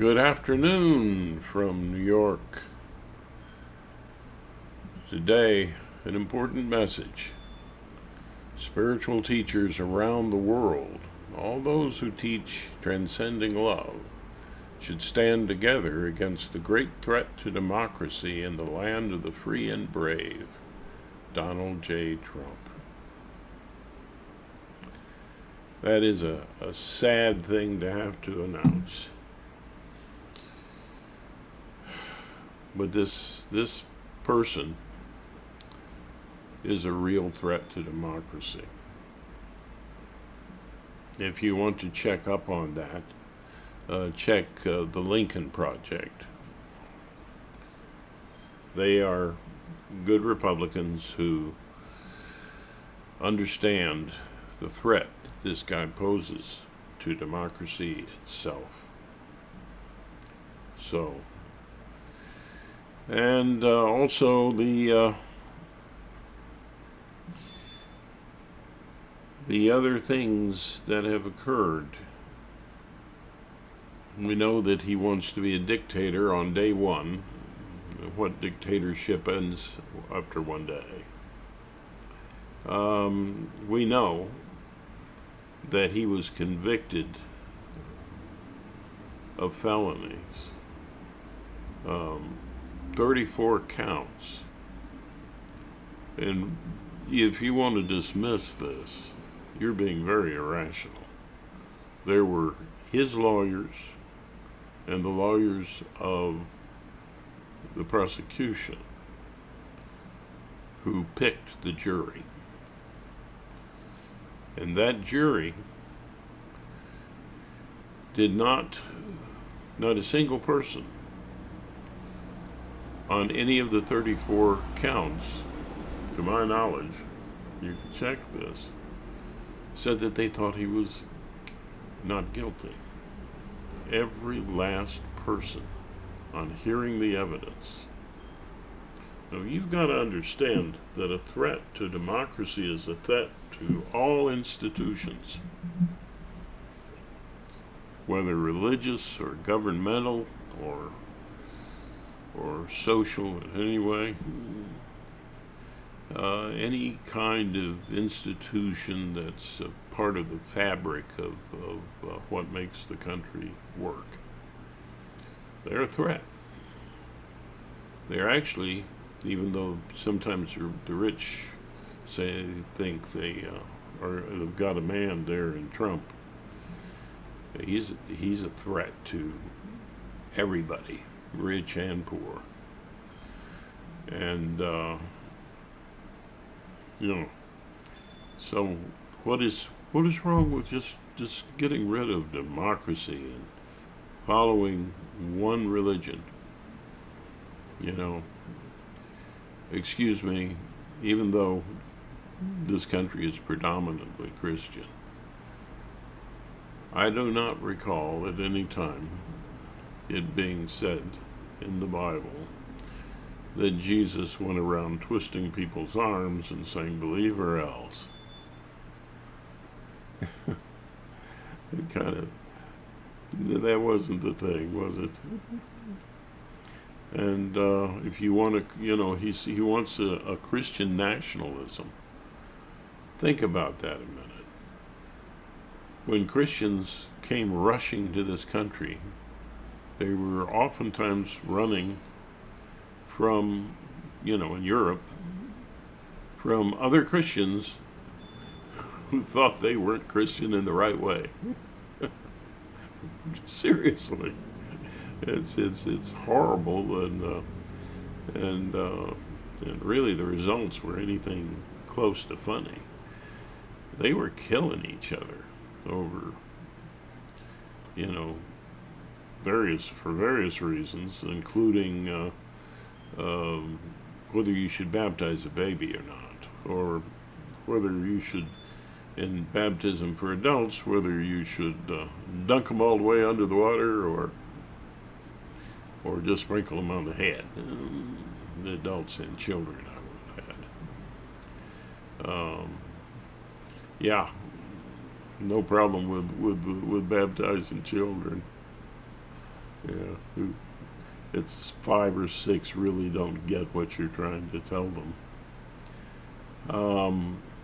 Good afternoon from New York. Today, an important message. Spiritual teachers around the world, all those who teach transcending love, should stand together against the great threat to democracy in the land of the free and brave, Donald J. Trump. That is a sad thing to have to announce. But this person is a real threat to democracy. If you want to check up on that, check the Lincoln Project. They are good Republicans who understand the threat that this guy poses to democracy itself. And also the other things that have occurred. We know that he wants to be a dictator on day one. What dictatorship ends after one day? We know that he was convicted of felonies. 34 counts. And if you want to dismiss this, you're being very irrational. There were his lawyers and the lawyers of the prosecution who picked the jury. And that jury did not a single person on any of the 34 counts, to my knowledge, you can check this, said that they thought he was not guilty. Every last person, on hearing the evidence. Now, you've got to understand that a threat to democracy is a threat to all institutions, whether religious or governmental or social in any way. Any kind of institution that's a part of the fabric of what makes the country work. They're a threat. They're actually, even though sometimes the rich think they've got a man there in Trump, he's a threat to everybody, rich and poor. And so what is wrong with just getting rid of democracy and following one religion? Excuse me, even though this country is predominantly Christian, I do not recall at any time it being said in the Bible that Jesus went around twisting people's arms and saying, believe or else. That wasn't the thing, was it? And if you want to, he wants a Christian nationalism. Think about that a minute. When Christians came rushing to this country, they were oftentimes running from, in Europe, from other Christians who thought they weren't Christian in the right way. Seriously, it's horrible, and really the results were anything close to funny. They were killing each other over, various reasons, including whether you should baptize a baby or not, or whether you should, in baptism for adults, whether you should dunk them all the way under the water or just sprinkle them on the head. The adults and children, I would add. Yeah, no problem with baptizing children. Yeah. it's 5 or 6 really don't get what you're trying to tell them.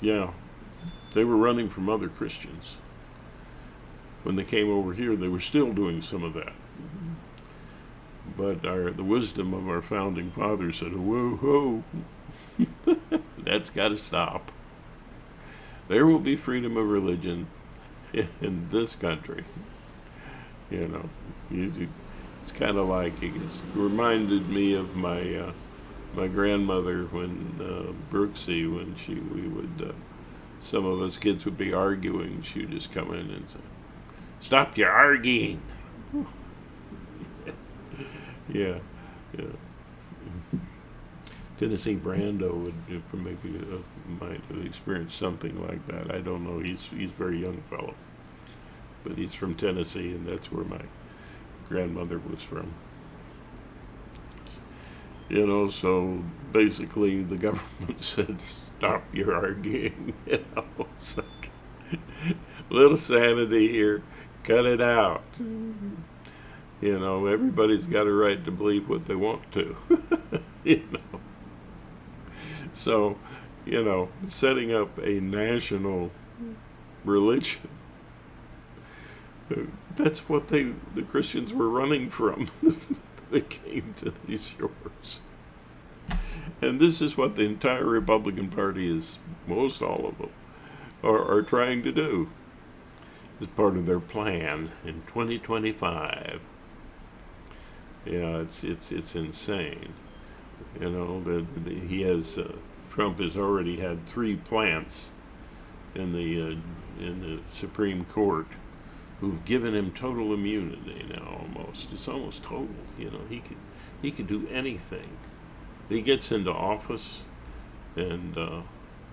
Yeah, they were running from other Christians. When they came over here, they were still doing some of that. But the wisdom of our founding fathers said, whoa, whoa, that's got to stop. There will be freedom of religion in this country. You know, it's kind of like, it reminded me of my grandmother when Brooksy, when we would, some of us kids would be arguing, she would just come in and say, "Stop your arguing." Yeah. Tennessee Brando would maybe might have experienced something like that. I don't know. He's a very young fellow, but he's from Tennessee, and that's where my grandmother was from. You know, so basically the government said, "Stop your arguing." You know, it's like little sanity here. Cut it out. You know, everybody's got a right to believe what they want to. You know. So, you know, setting up a national religion, that's what the Christians were running from. They came to these shores. And this is what the entire Republican Party is, most all of them, are trying to do. As part of their plan in 2025. Yeah, it's insane. You know, he has Trump has already had 3 plants in the Supreme Court who've given him total immunity now. It's almost total. You know, he could do anything. He gets into office, and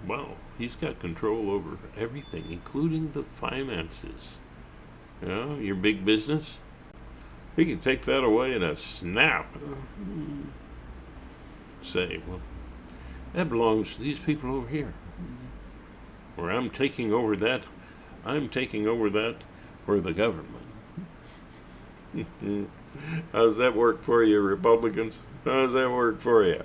well, he's got control over everything, including the finances. You know, your big business. He can take that away in a snap. Say, well, that belongs to these people over here. Or I'm taking over that for the government. How does that work for you, Republicans? How does that work for you?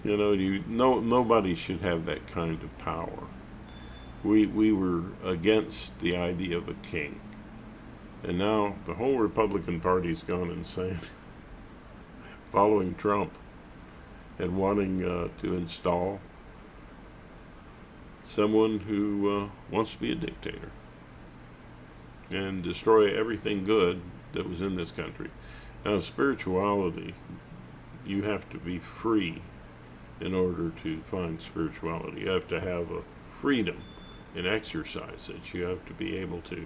You know, nobody should have that kind of power. We were against the idea of a king. And now the whole Republican Party's gone insane, following Trump and wanting to install someone who wants to be a dictator and destroy everything good that was in this country. Now, spirituality, you have to be free in order to find spirituality. You have to have a freedom in exercise that you have to be able to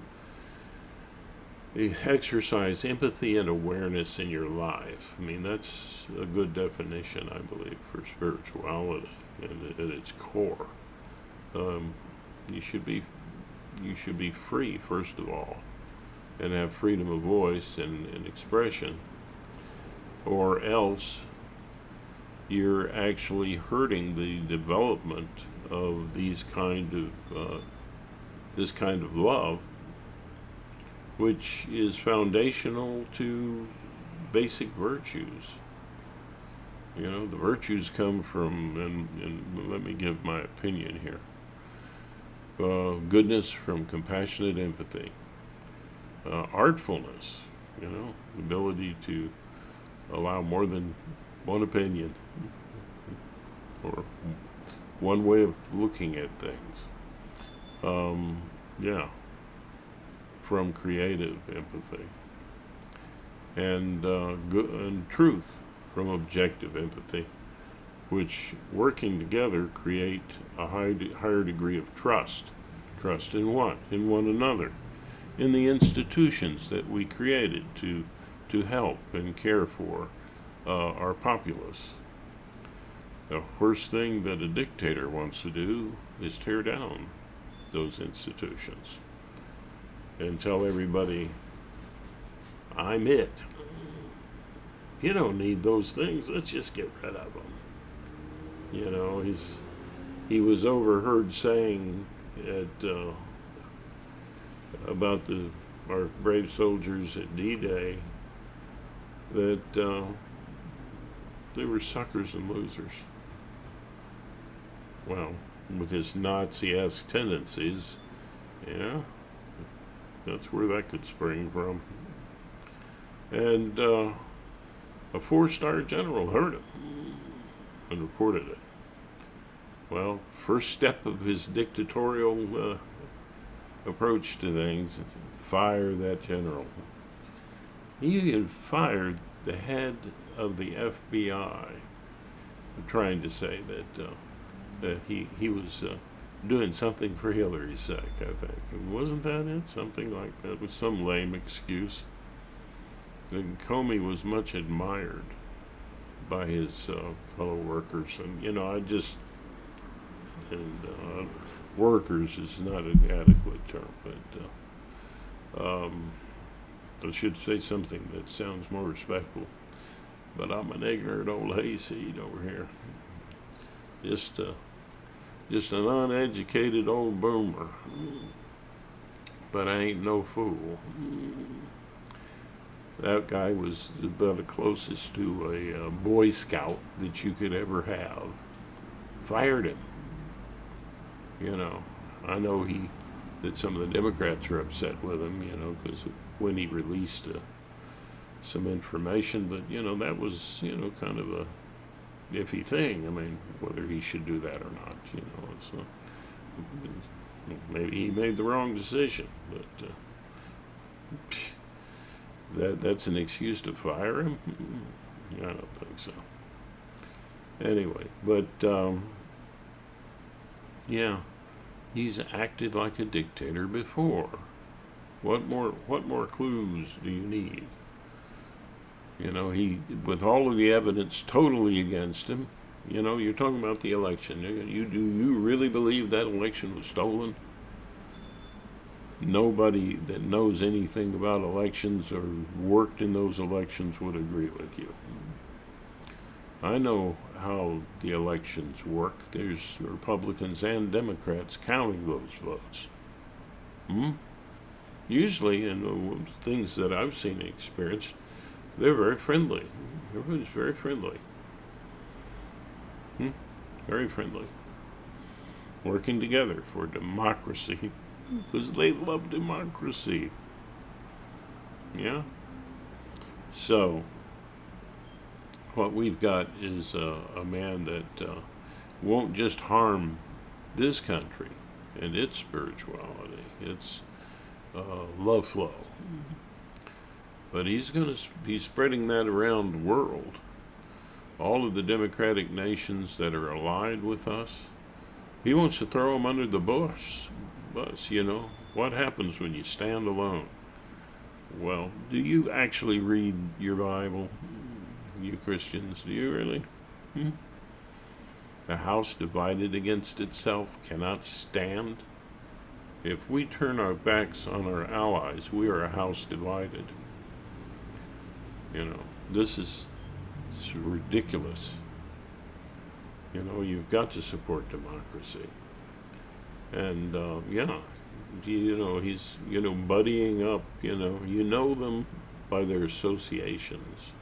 exercise empathy and awareness in your life. I mean, that's a good definition, I believe, for spirituality at its core. You should be free, first of all, and have freedom of voice and expression, or else you're actually hurting the development of this kind of love, which is foundational to basic virtues. You know, the virtues come from, and let me give my opinion here. Goodness from compassionate empathy. Artfulness, you know, the ability to allow more than one opinion or one way of looking at things. Yeah. From creative empathy, and truth from objective empathy, which working together create a higher degree of trust in what? In one another, in the institutions that we created to help and care for our populace. The worst thing that a dictator wants to do is tear down those institutions and tell everybody, I'm it. You don't need those things. Let's just get rid of them. You know, he was overheard saying about our brave soldiers at D-Day that they were suckers and losers. Well, with his Nazi-esque tendencies, yeah, that's where that could spring from. And a 4-star general heard him and reported it. Well, first step of his dictatorial approach to things is fire that general. He had fired the head of the FBI, trying to say that he was doing something for Hillary's sake, I think. And wasn't that it? Something like that, with some lame excuse. And Comey was much admired by his fellow workers, and workers is not an adequate term, but I should say something that sounds more respectful. But I'm an ignorant old hayseed over here, just an uneducated old boomer. But I ain't no fool. That guy was about the closest to a Boy Scout that you could ever have. Fired him. I know that some of the Democrats are upset with him, because when he released some information, but, that was, kind of a iffy thing. I mean, whether he should do that or not, it's maybe he made the wrong decision, but that's an excuse to fire him? I don't think so. Anyway, but yeah, he's acted like a dictator before. What more clues do you need? He, with all of the evidence totally against him, you're talking about the election. Do you really believe that election was stolen? Nobody that knows anything about elections or worked in those elections would agree with you. I know how the elections work. There's Republicans and Democrats counting those votes. Usually, in the things that I've seen and experienced, they're very friendly. Everybody's very friendly. Very friendly. Working together for democracy, because they love democracy. Yeah? So, what we've got is a man that won't just harm this country and its spirituality, its love flow, but he's going to be spreading that around the world. All of the democratic nations that are allied with us, he wants to throw them under the bus. What happens when you stand alone? Well, do you actually read your Bible, you Christians? Do you really? A house divided against itself cannot stand. If we turn our backs on our allies, we are a house divided. It's ridiculous. You've got to support democracy. And, he's, buddying up, you know them by their associations.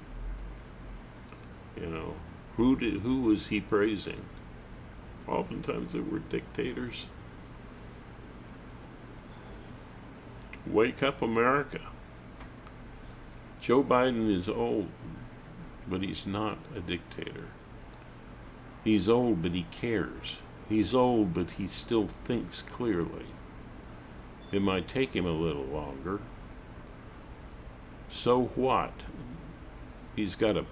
Who was he praising? Oftentimes they were dictators. Wake up, America. Joe Biden is old, but he's not a dictator. He's old, but he cares. He's old, but he still thinks clearly. It might take him a little longer. So what? He's got a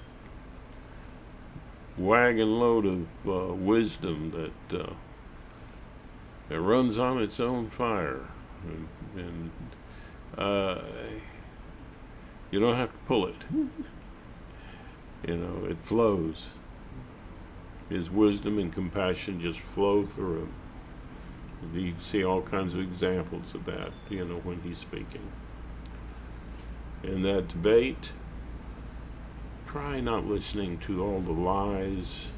wagon load of wisdom that runs on its own fire. And you don't have to pull it. It flows. His wisdom and compassion just flow through him. You see all kinds of examples of that, when he's speaking. In that debate, try not listening to all the lies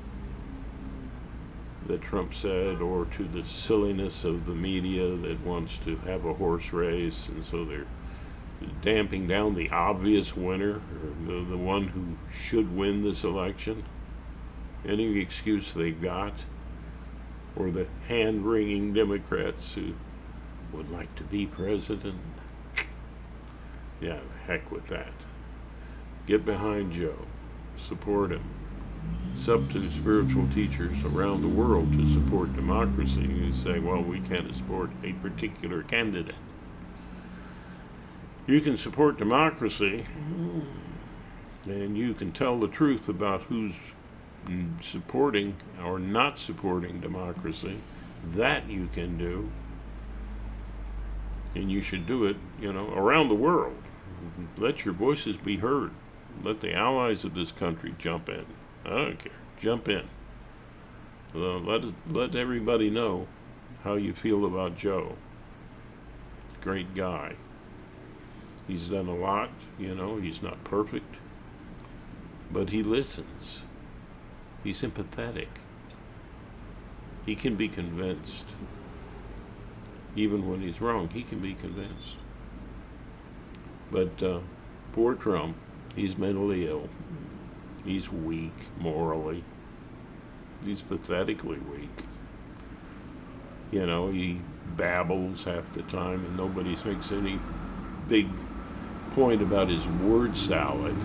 that Trump said, or to the silliness of the media that wants to have a horse race, and so they're damping down the obvious winner, or the one who should win this election, any excuse they got, or the hand-wringing Democrats who would like to be president. Yeah, heck with that. Get behind Joe. Support him. It's up to spiritual teachers around the world to support democracy. You say, well, we can't support a particular candidate. You can support democracy, and you can tell the truth about who's supporting or not supporting democracy. That you can do, and you should do it, around the world. Let your voices be heard. Let the allies of this country jump in. I don't care. Jump in. Let everybody know how you feel about Joe. Great guy. He's done a lot, he's not perfect, but he listens. He's empathetic. He can be convinced. Even when he's wrong, he can be convinced. But poor Trump, he's mentally ill. He's weak morally. He's pathetically weak. He babbles half the time, and nobody makes any big point about his word salad.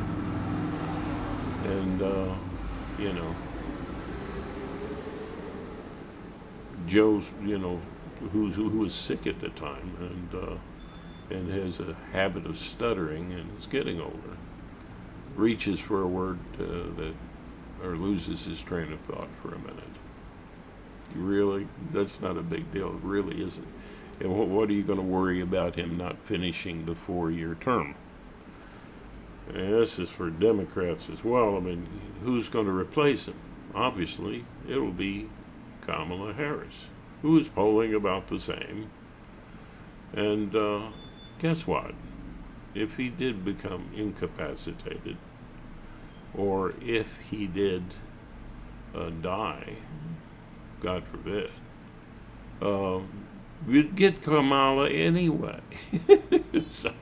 And Joe's who was sick at the time and has a habit of stuttering and is getting older, reaches for a word or loses his train of thought for a minute. Really, that's not a big deal. It really isn't. And what are you going to worry about him not finishing the 4-year term? And this is for Democrats as well. I mean, who's going to replace him? Obviously, it'll be Kamala Harris, who is polling about the same. And guess what? If he did become incapacitated, or if he did die, God forbid, we'd get Kamala anyway. So,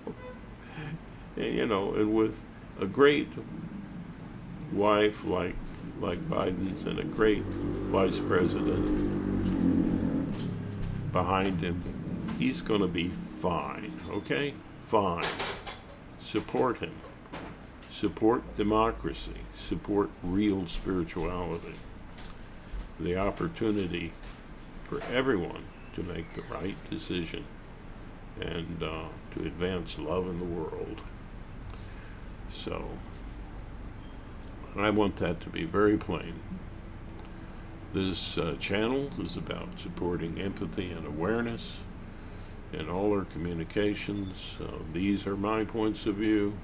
and with a great wife like Biden's and a great vice president behind him, he's going to be fine, okay? Fine. Support him. Support democracy. Support real spirituality. The opportunity for everyone to make the right decision and to advance love in the world. So, I want that to be very plain. This channel is about supporting empathy and awareness in all our communications. These are my points of view.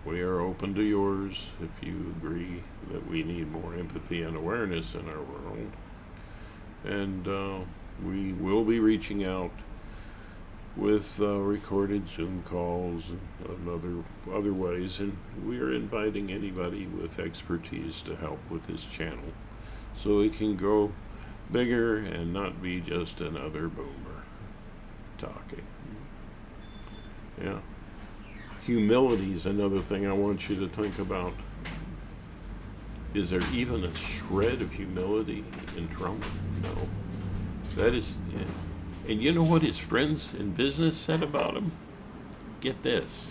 We are open to yours if you agree that we need more empathy and awareness in our world. And we will be reaching out with recorded Zoom calls and other ways, and we are inviting anybody with expertise to help with this channel so it can go bigger and not be just another boomer talking. Yeah. Humility is another thing I want you to think about. Is there even a shred of humility in Trump? No. That is, and you know what his friends in business said about him? Get this.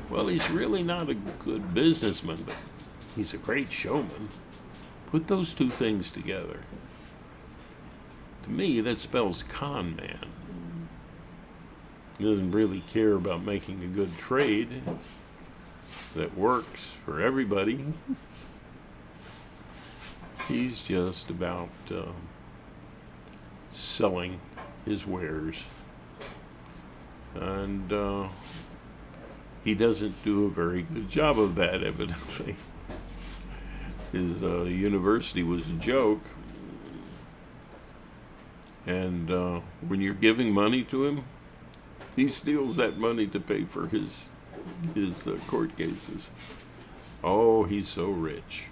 Well, he's really not a good businessman, but he's a great showman. Put those two things together. To me, that spells con man. He doesn't really care about making a good trade that works for everybody. He's just about selling his wares. And he doesn't do a very good job of that, evidently. His university was a joke. And when you're giving money to him, he steals that money to pay for his court cases. Oh, he's so rich.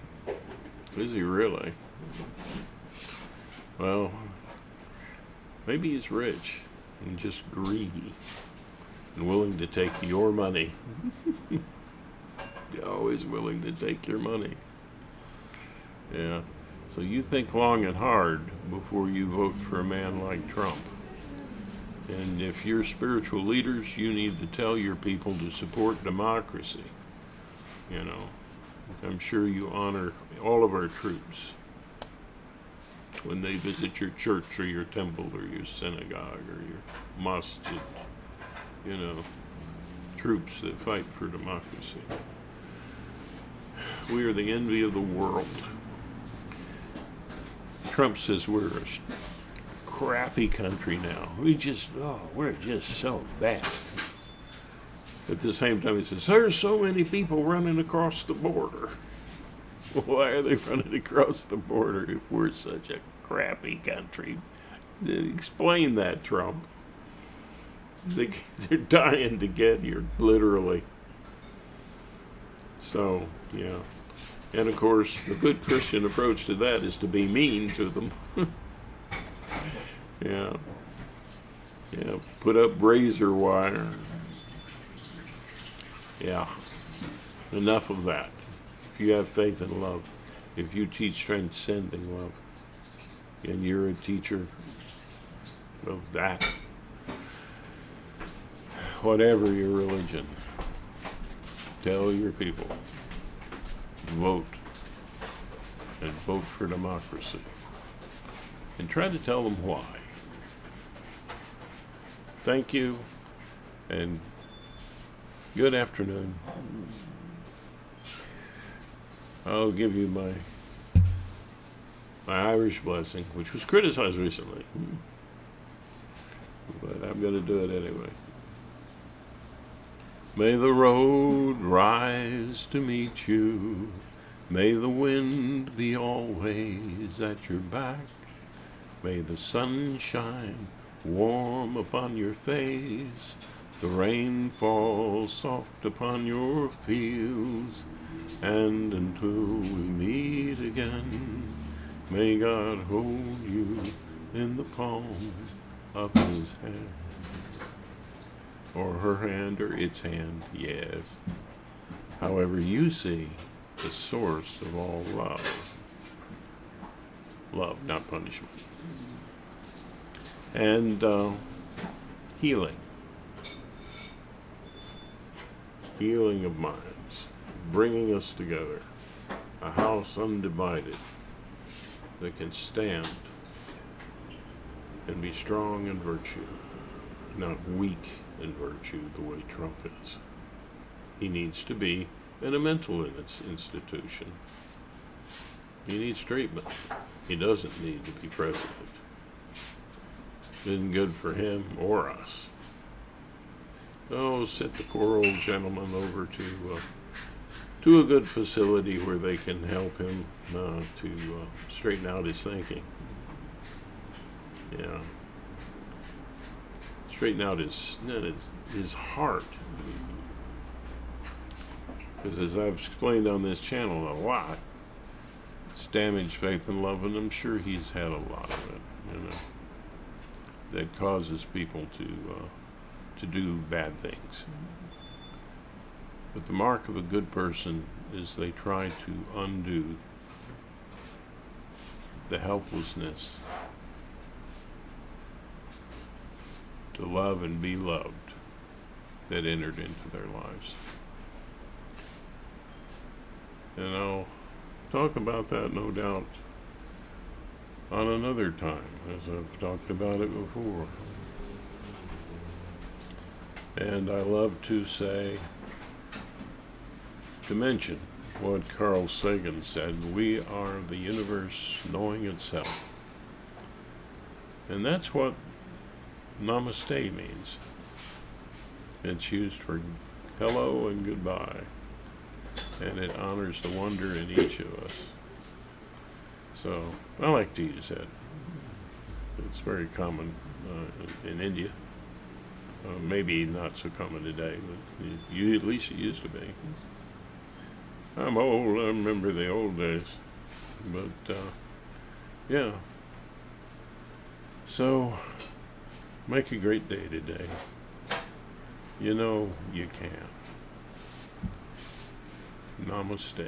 Is he really? Well, maybe he's rich and just greedy. and willing to take your money. You're always willing to take your money. Yeah. So you think long and hard before you vote for a man like Trump. And if you're spiritual leaders, you need to tell your people to support democracy. You know, I'm sure you honor all of our troops when they visit your church or your temple or your synagogue or your masjid. You know, troops that fight for democracy. We are the envy of the world. Trump says we're a crappy country now. We're just so bad. At the same time, he says, there's so many people running across the border. Why are they running across the border if we're such a crappy country? Explain that, Trump. They're dying to get here, literally. So, yeah. And of course, the good Christian approach to that is to be mean to them. Yeah. Yeah. Put up razor wire. Yeah. Enough of that. If you have faith and love, if you teach transcending love, and you're a teacher of that, whatever your religion, tell your people, vote, and vote for democracy. And try to tell them why. Thank you, and good afternoon. I'll give you my Irish blessing, which was criticized recently. But I'm going to do it anyway. May the road rise to meet you. May the wind be always at your back. May the sun shine warm upon your face. The rain fall soft upon your fields. And until we meet again, may God hold you in the palm of his hand. Or her hand, or its hand, yes. However you see the source of all love. Love, not punishment. And healing. Healing of minds. Bringing us together. A house undivided that can stand and be strong in virtue, not weak in virtue the way Trump is. He needs to be in a mental institution. He needs treatment. He doesn't need to be president. Isn't good for him or us. Oh, send the poor old gentleman over to a good facility where they can help him to straighten out his thinking. Yeah. Straighten out his heart. Because as I've explained on this channel a lot, it's damaged faith and love, and I'm sure he's had a lot of it, you know, that causes people to do bad things. But the mark of a good person is they try to undo the helplessness to love and be loved that entered into their lives. And I'll talk about that, no doubt, on another time, as I've talked about it before. And I love to mention what Carl Sagan said, we are the universe knowing itself. And that's what Namaste means. It's used for hello and goodbye. And it honors the wonder in each of us. So I like to use that. It's very common in India. Maybe not so common today, but at least it used to be. I'm old, I remember the old days. But, yeah. So, make a great day today. You know, you can't. Namaste.